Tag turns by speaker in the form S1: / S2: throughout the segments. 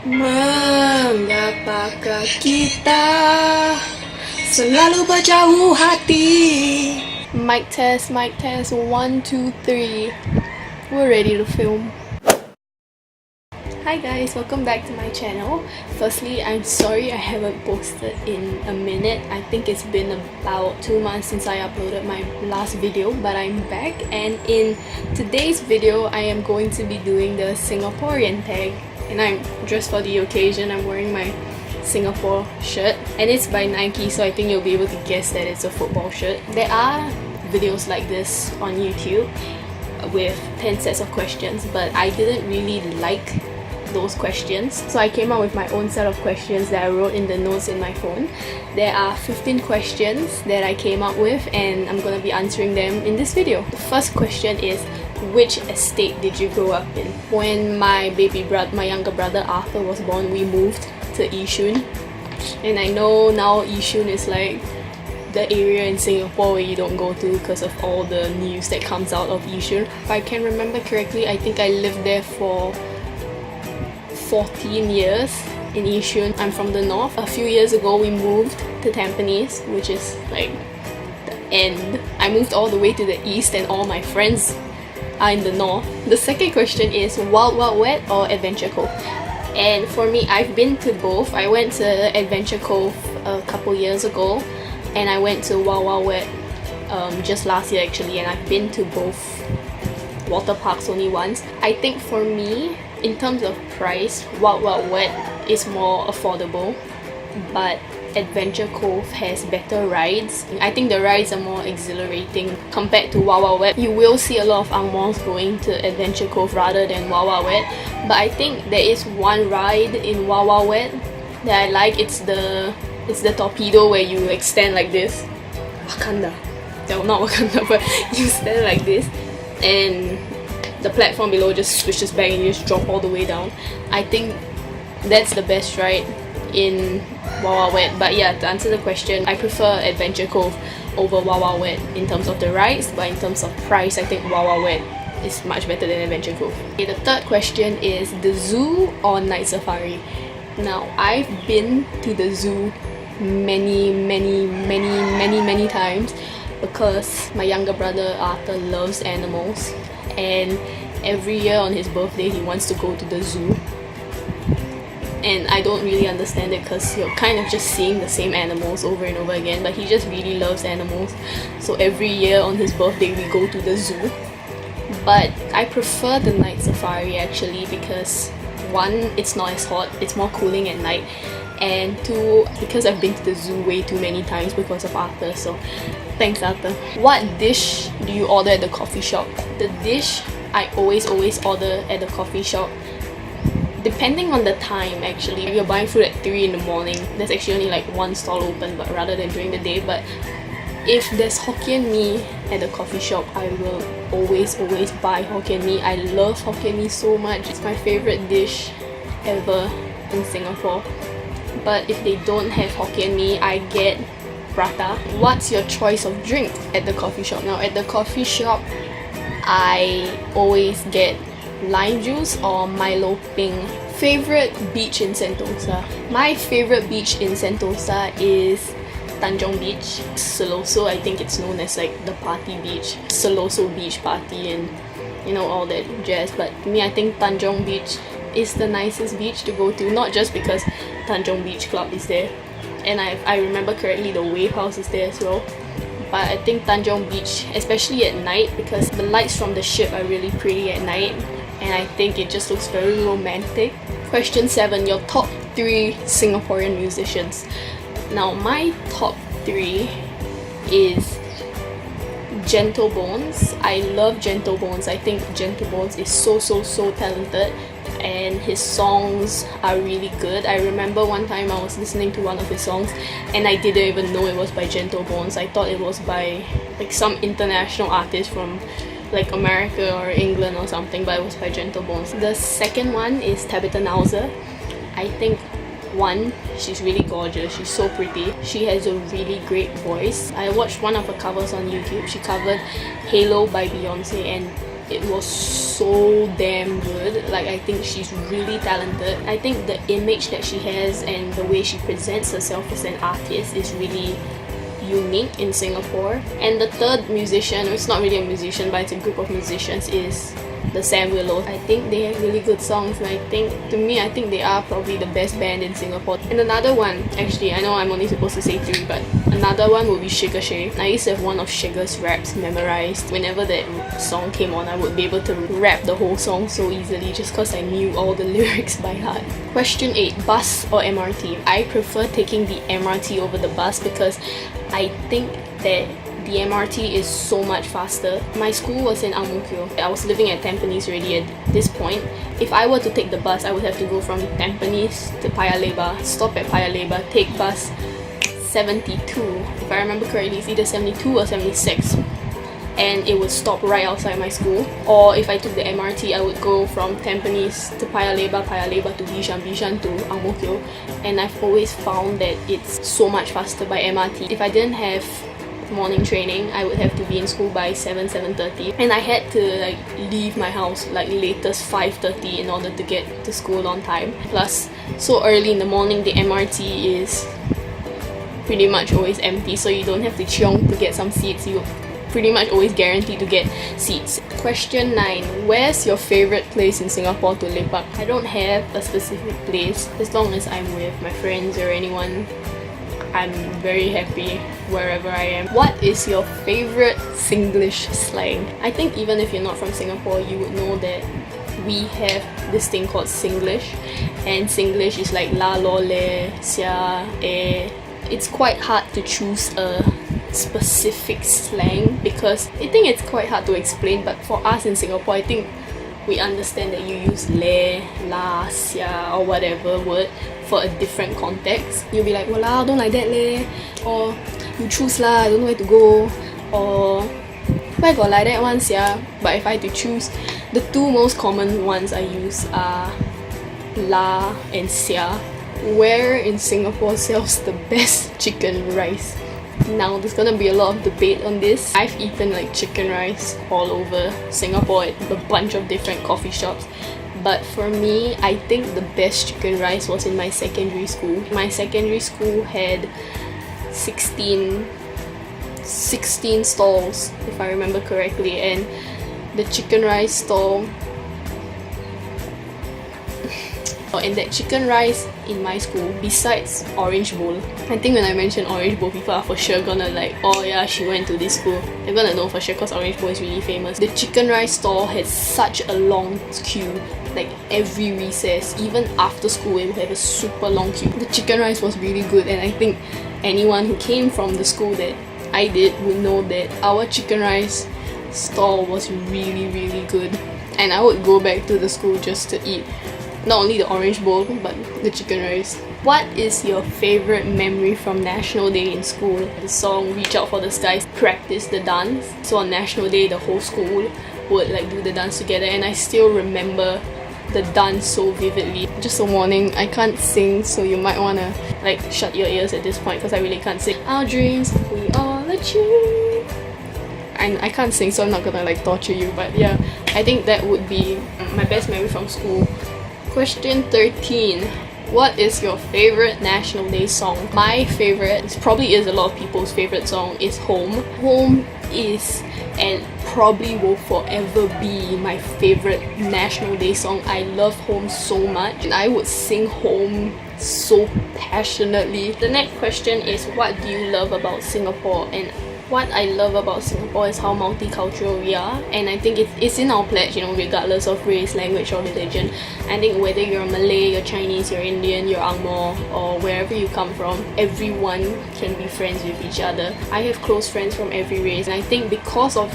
S1: Mengapakah kita selalu berjauh hati? Mic test, 1, 2, 3. We're ready to film. Hi guys, welcome back to my channel. Firstly, I'm sorry I haven't posted in a minute. I think it's been about 2 months since I uploaded my last video, but I'm back, and in today's video I am going to be doing the Singaporean tag, and I'm dressed for the occasion. I'm wearing my Singapore shirt and it's by Nike, so I think you'll be able to guess that it's a football shirt. There are videos like this on YouTube with 10 sets of questions, but I didn't really like those questions, so I came up with my own set of questions that I wrote in the notes in my phone. There are 15 questions that I came up with, and I'm gonna be answering them in this video. The first question is, which estate did you grow up in? When my younger brother Arthur was born, we moved to Yishun, and I know now Yishun is like the area in Singapore where you don't go to because of all the news that comes out of Yishun. If I can remember correctly, I think I lived there for 14 years in Yishun. I'm from the north. A few years ago we moved to Tampines, which is like the end. I moved all the way to the east and all my friends are in the north. The second question is Wild Wild Wet or Adventure Cove? And for me, I've been to both. I went to Adventure Cove a couple years ago, and I went to Wild Wild Wet just last year actually, and I've been to both water parks only once. I think for me, in terms of price, Wild Wild Wet is more affordable, but Adventure Cove has better rides. I think the rides are more exhilarating compared to Wild Wild Wet. You will see a lot of Ang Mohs going to Adventure Cove rather than Wild Wild Wet, but I think there is one ride in Wild Wild Wet that I like. It's the torpedo where you extend like this. Wakanda. No, not Wakanda, but you stand like this and the platform below just switches back and you just drop all the way down. I think that's the best ride in Wild Wild Wet. But yeah, to answer the question, I prefer Adventure Cove over Wild Wild Wet in terms of the rides, but in terms of price, I think Wild Wild Wet is much better than Adventure Cove. Okay, the third question is the zoo or night safari? Now, I've been to the zoo many times because my younger brother Arthur loves animals, and every year on his birthday he wants to go to the zoo, and I don't really understand it because you're kind of just seeing the same animals over and over again, but he just really loves animals, so every year on his birthday we go to the zoo. But I prefer the night safari actually because one, it's not as hot, it's more cooling at night, and two, because I've been to the zoo way too many times because of Arthur, so thanks Arthur. What dish do you order at the coffee shop? The dish I always order at the coffee shop, depending on the time actually. If you're buying food at 3 in the morning, there's actually only like one stall open, but rather than during the day. But if there's Hokkien Mee at the coffee shop, I will always buy Hokkien Mee. I love Hokkien Mee so much. It's my favorite dish ever in Singapore. But if they don't have Hokkien Mee, I get prata. What's your choice of drink at the coffee shop? Now at the coffee shop, I always get lime juice or Milo Peng. Favorite beach in Sentosa? My favorite beach in Sentosa is Tanjong Beach. Siloso, I think it's known as like the party beach. Siloso Beach Party and you know all that jazz. But to me, I think Tanjong Beach is the nicest beach to go to, not just because Tanjong Beach Club is there, and I remember correctly the wave house is there as well, but I think Tanjong Beach, especially at night, because the lights from the ship are really pretty at night, and I think it just looks very romantic. Question 7, your top 3 Singaporean musicians. Now my top 3 is Gentle Bones. I love Gentle Bones. I think Gentle Bones is so talented, and his songs are really good. I remember one time I was listening to one of his songs and I didn't even know it was by Gentle Bones. I thought it was by like some international artist from like America or England or something, but it was by Gentle Bones. The second one is Tabitha Nauser. I think one, she's really gorgeous, she's so pretty, she has a really great voice. I watched one of her covers on YouTube. She covered Halo by Beyonce, and it was so damn good. Like, I think she's really talented. I think the image that she has and the way she presents herself as an artist is really unique in Singapore. And the third musician, it's not really a musician but it's a group of musicians, is the Sam Willows. I think they have really good songs, and I think they are probably the best band in Singapore. And another one, actually, I know I'm only supposed to say 3, but another one would be Sugar Shay. I used to have one of Sugar's raps memorized. Whenever that song came on, I would be able to rap the whole song so easily just because I knew all the lyrics by heart. Question 8. Bus or MRT? I prefer taking the MRT over the bus because I think that the MRT is so much faster. My school was in Ang Mo Kio. I was living at Tampines already at this point. If I were to take the bus, I would have to go from Tampines to Paya Lebar, stop at Paya Lebar, take bus 72. If I remember correctly, it's either 72 or 76. And it would stop right outside my school. Or if I took the MRT, I would go from Tampines to Paya Lebar to Bishan to Ang Mo Kio. And I've always found that it's so much faster by MRT. If I didn't have morning training, I would have to be in school by 7:30, and I had to like leave my house like latest 5:30 in order to get to school on time. Plus, so early in the morning, the MRT is pretty much always empty, so you don't have to chiong to get some seats. You pretty much always guaranteed to get seats. Question 9. Where's your favorite place in Singapore to lepak? I don't have a specific place. As long as I'm with my friends or anyone, I'm very happy wherever I am. What is your favorite Singlish slang? I think even if you're not from Singapore, you would know that we have this thing called Singlish, and Singlish is like la, lo, le, sia, eh. It's quite hard to choose a specific slang because I think it's quite hard to explain, but for us in Singapore, I think we understand that you use le, la, sia or whatever word for a different context. You'll be like, walao, don't like that leh, or you choose lah, I don't know where to go, or where got like that one sia. But if I had to choose, the two most common ones I use are la and sia. Where in Singapore sells the best chicken rice? Now there's gonna be a lot of debate on this. I've eaten like chicken rice all over Singapore at a bunch of different coffee shops, but for me, I think the best chicken rice was in my secondary school. My secondary school had 16 stalls, if I remember correctly, and the chicken rice stall and that chicken rice in my school, besides Orange Bowl, I think when I mention Orange Bowl, people are for sure gonna like, oh yeah, she went to this school. They're gonna know for sure because Orange Bowl is really famous. The chicken rice stall had such a long queue. Like every recess, even after school, it would have a super long queue. The chicken rice was really good, and I think anyone who came from the school that I did would know that our chicken rice stall was really, really good. And I would go back to the school just to eat not only the Orange Bowl, but the chicken rice. What is your favorite memory from National Day in school? The song Reach Out for the Skies, practice the dance. So on National Day, the whole school would like do the dance together, and I still remember the dance so vividly. Just a warning, I can't sing, so you might wanna like shut your ears at this point because I really can't sing. Our dreams, we all achieve. And I can't sing, so I'm not gonna like torture you, but yeah, I think that would be my best memory from school. Question 13. What is your favorite National Day song? My favorite, it probably is a lot of people's favorite song, is Home. Home is and probably will forever be my favorite National Day song. I love Home so much, and I would sing Home so passionately. The next question is, what do you love about Singapore? And what I love about Singapore is how multicultural we are, and I think it's in our pledge, you know, regardless of race, language or religion. I think whether you're Malay, you're Chinese, you're Indian, you're Ang Moh, or wherever you come from, everyone can be friends with each other. I have close friends from every race, and I think because of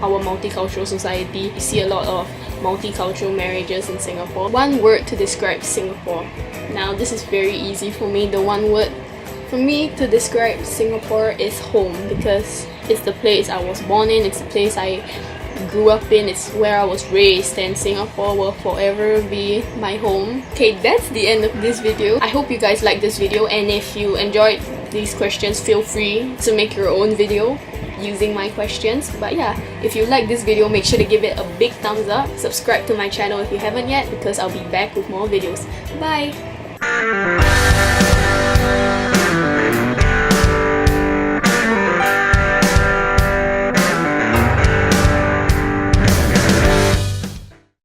S1: our multicultural society, you see a lot of multicultural marriages in Singapore. One word to describe Singapore. Now this is very easy for me. The one word for me to describe Singapore is home, because it's the place I was born in, it's the place I grew up in, it's where I was raised, and Singapore will forever be my home. Okay, that's the end of this video. I hope you guys liked this video, and if you enjoyed these questions, feel free to make your own video. using my questions. But yeah, if you like this video, make sure to give it a big thumbs up. Subscribe to my channel if you haven't yet, because I'll be back with more videos. Bye!